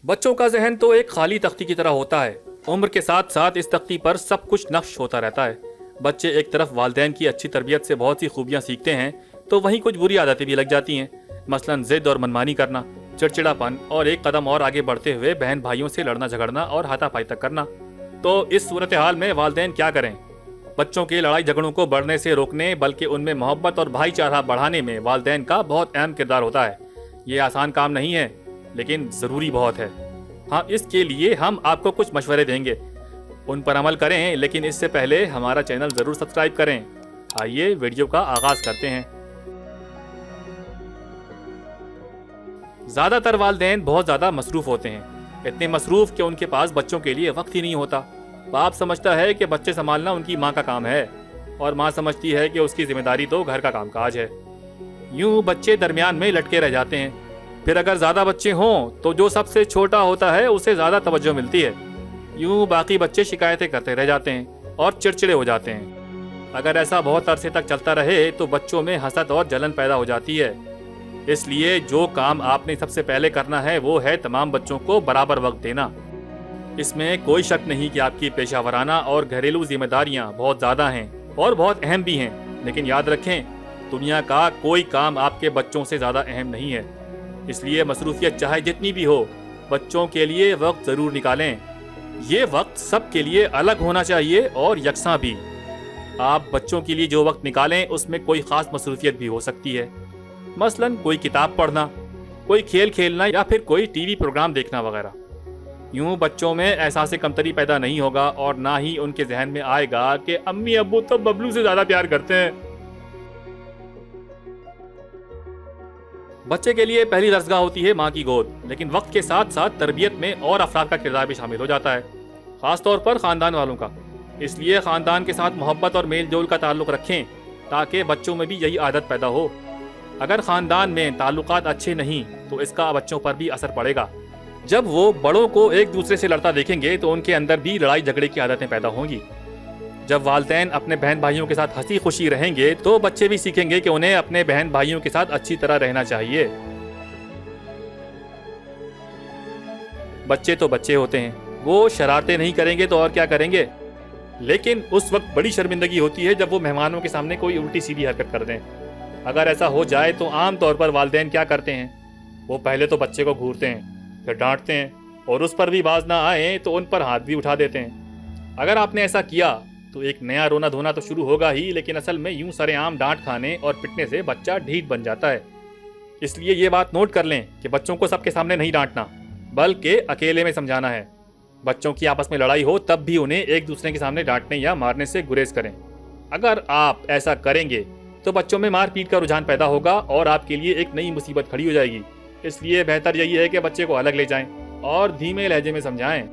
बच्चों का जहन तो एक खाली तख्ती की तरह होता है। उम्र के साथ साथ इस तख्ती पर सब कुछ नक्श होता रहता है। बच्चे एक तरफ वालिदैन की अच्छी तरबियत से बहुत सी खूबियाँ सीखते हैं, तो वहीं कुछ बुरी आदतें भी लग जाती हैं। मसलन जिद और मनमानी करना, चिड़चिड़ापन और एक कदम और आगे बढ़ते हुए बहन भाइयों से लड़ना झगड़ना और हाथापाई तक करना। तो इस सूरत हाल में वालिदैन क्या करें? बच्चों के लड़ाई झगड़ों को बढ़ने से रोकने बल्कि उनमें मोहब्बत और भाईचारा बढ़ाने में वालिदैन का बहुत अहम किरदार होता है। ये आसान काम नहीं है, लेकिन ज़रूरी बहुत है। हाँ, इसके लिए हम आपको कुछ मशवरे देंगे, उन पर अमल करें, लेकिन इससे पहले हमारा चैनल ज़रूर सब्सक्राइब करें। आइए वीडियो का आगाज़ करते हैं। ज़्यादातर वालिदैन बहुत ज़्यादा मसरूफ़ होते हैं, इतने मसरूफ़ कि उनके पास बच्चों के लिए वक्त ही नहीं होता। बाप समझता है कि बच्चे संभालना उनकी माँ का काम है, और माँ समझती है कि उसकी जिम्मेदारी तो घर का कामकाज है। यूँ बच्चे दरमियान में लटके रह जाते हैं। फिर अगर ज़्यादा बच्चे हों तो जो सबसे छोटा होता है उसे ज़्यादा तवज्जो मिलती है। यूँ बाकी बच्चे शिकायतें करते रह जाते हैं और चिड़चिड़े हो जाते हैं। अगर ऐसा बहुत अरसे तक चलता रहे तो बच्चों में हसद और जलन पैदा हो जाती है। इसलिए जो काम आपने सबसे पहले करना है वो है तमाम बच्चों को बराबर वक्त देना। इसमें कोई शक नहीं कि आपकी पेशावराना और घरेलू जिम्मेदारियां बहुत ज़्यादा हैं और बहुत अहम भी हैं, लेकिन याद रखें, दुनिया का कोई काम आपके बच्चों से ज़्यादा अहम नहीं है। इसलिए मसरूफियत चाहे जितनी भी हो, बच्चों के लिए वक्त ज़रूर निकालें। ये वक्त सबके लिए अलग होना चाहिए और यकसां भी। आप बच्चों के लिए जो वक्त निकालें उसमें कोई ख़ास मसरूफियत भी हो सकती है, मसलन कोई किताब पढ़ना, कोई खेल खेलना या फिर कोई टीवी प्रोग्राम देखना वगैरह। यूँ बच्चों में एहसास कमतरी पैदा नहीं होगा और ना ही उनके जहन में आएगा कि अम्मी अब्बू तो बबलू से ज़्यादा प्यार करते हैं। बच्चे के लिए पहली दरसगाह होती है माँ की गोद, लेकिन वक्त के साथ साथ तरबियत में और अफराद का किरदार भी शामिल हो जाता है, ख़ास तौर पर ख़ानदान वालों का। इसलिए ख़ानदान के साथ मोहब्बत और मेल जोल का ताल्लुक़ रखें ताकि बच्चों में भी यही आदत पैदा हो। अगर ख़ानदान में ताल्लुकात अच्छे नहीं तो इसका बच्चों पर भी असर पड़ेगा। जब वो बड़ों को एक दूसरे से लड़ता देखेंगे तो उनके अंदर भी लड़ाई झगड़े की आदतें पैदा होंगी। जब वालिदैन अपने बहन भाइयों के साथ हंसी खुशी रहेंगे तो बच्चे भी सीखेंगे कि उन्हें अपने बहन भाइयों के साथ अच्छी तरह रहना चाहिए। बच्चे तो बच्चे होते हैं, वो शरारतें नहीं करेंगे तो और क्या करेंगे, लेकिन उस वक्त बड़ी शर्मिंदगी होती है जब वो मेहमानों के सामने कोई उल्टी सीधी हरकत कर दें। अगर ऐसा हो जाए तो आम तौर पर वालिदैन क्या करते हैं, वो पहले तो बच्चे को घूरते हैं, फिर डांटते हैं, और उस पर भी बाज ना आए तो उन पर हाथ भी उठा देते हैं। अगर आपने ऐसा किया तो एक नया रोना धोना तो शुरू होगा ही, लेकिन असल में यूं सरेआम डांट खाने और पिटने से बच्चा ढीठ बन जाता है। इसलिए ये बात नोट कर लें कि बच्चों को सबके सामने नहीं डांटना, बल्कि अकेले में समझाना है। बच्चों की आपस में लड़ाई हो तब भी उन्हें एक दूसरे के सामने डांटने या मारने से गुरेज करें। अगर आप ऐसा करेंगे तो बच्चों में मार पीट का रुझान पैदा होगा और आपके लिए एक नई मुसीबत खड़ी हो जाएगी। इसलिए बेहतर यही है कि बच्चे को अलग ले जाएं और धीमे लहजे में समझाएं।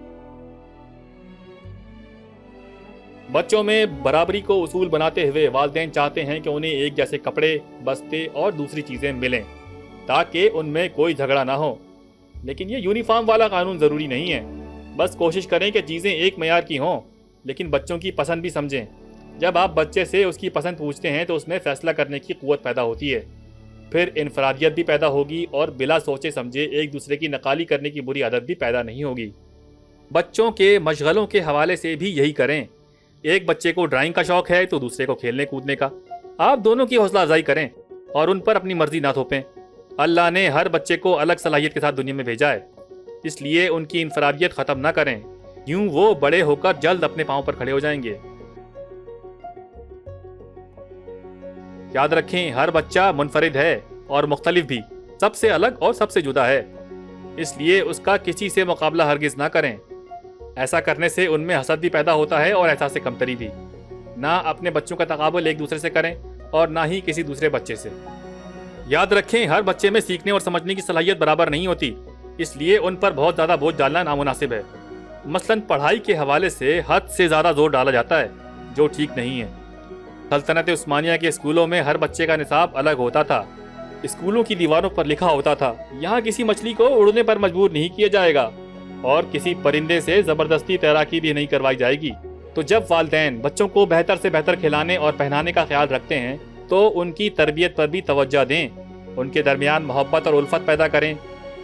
बच्चों में बराबरी को उसूल बनाते हुए वालिदैन चाहते हैं कि उन्हें एक जैसे कपड़े, बस्ते और दूसरी चीज़ें मिलें ताकि उनमें कोई झगड़ा ना हो। लेकिन ये यूनिफॉर्म वाला कानून ज़रूरी नहीं है। बस कोशिश करें कि चीज़ें एक मयार की हों, लेकिन बच्चों की पसंद भी समझें। जब आप बच्चे से उसकी पसंद पूछते हैं तो उसमें फ़ैसला करने की क़ुव्वत पैदा होती है। फिर इनफरादियत भी पैदा होगी और बिला सोचे समझे एक दूसरे की नकाली करने की बुरी आदत भी पैदा नहीं होगी। बच्चों के मशगलों के हवाले से भी यही करें। एक बच्चे को ड्राइंग का शौक़ है तो दूसरे को खेलने कूदने का। आप दोनों की हौसला अफजाई करें और उन पर अपनी मर्जी ना थोपें। अल्लाह ने हर बच्चे को अलग सलाहियत के साथ दुनिया में भेजा है, इसलिए उनकी इनफरादियत ख़त्म ना करें। यूँ वो बड़े होकर जल्द अपने पाँव पर खड़े हो जाएंगे। याद रखें, हर बच्चा मुनफरिद है और मुख्तलिफ भी, सबसे अलग और सबसे जुदा है। इसलिए उसका किसी से मुकाबला हरगिज़ ना करें। ऐसा करने से उनमें हसद भी पैदा होता है और एहसास कमतरी भी। ना अपने बच्चों का तकाबुल एक दूसरे से करें और ना ही किसी दूसरे बच्चे से। याद रखें, हर बच्चे में सीखने और समझने की सलाहियत बराबर नहीं होती, इसलिए उन पर बहुत ज़्यादा बोझ डालना नामुनासिब है। मसलन पढ़ाई के हवाले से हद से ज़्यादा जोर डाला जाता है, जो ठीक नहीं है। सल्तनत उस्मानिया के स्कूलों में हर बच्चे का निसाब अलग होता था। स्कूलों की दीवारों पर लिखा होता था, यहाँ किसी मछली को उड़ने पर मजबूर नहीं किया जाएगा और किसी परिंदे से ज़बरदस्ती तैराकी भी नहीं करवाई जाएगी। तो जब वालिदैन बच्चों को बेहतर से बेहतर खिलाने और पहनाने का ख्याल रखते हैं तो उनकी तरबियत पर भी तवज्जो दें, उनके दरमियान मोहब्बत और उल्फत पैदा करें।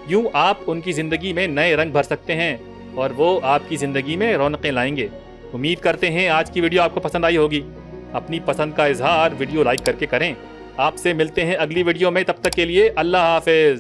یوں آپ ان کی زندگی میں نئے رنگ بھر سکتے ہیں اور وہ آپ کی زندگی میں رونقیں لائیں گے۔ امید کرتے ہیں آج کی ویڈیو آپ کو پسند آئی ہوگی۔ اپنی پسند کا اظہار ویڈیو لائک کر کے کریں۔ آپ سے ملتے ہیں اگلی ویڈیو میں، تب تک کے لیے اللہ حافظ۔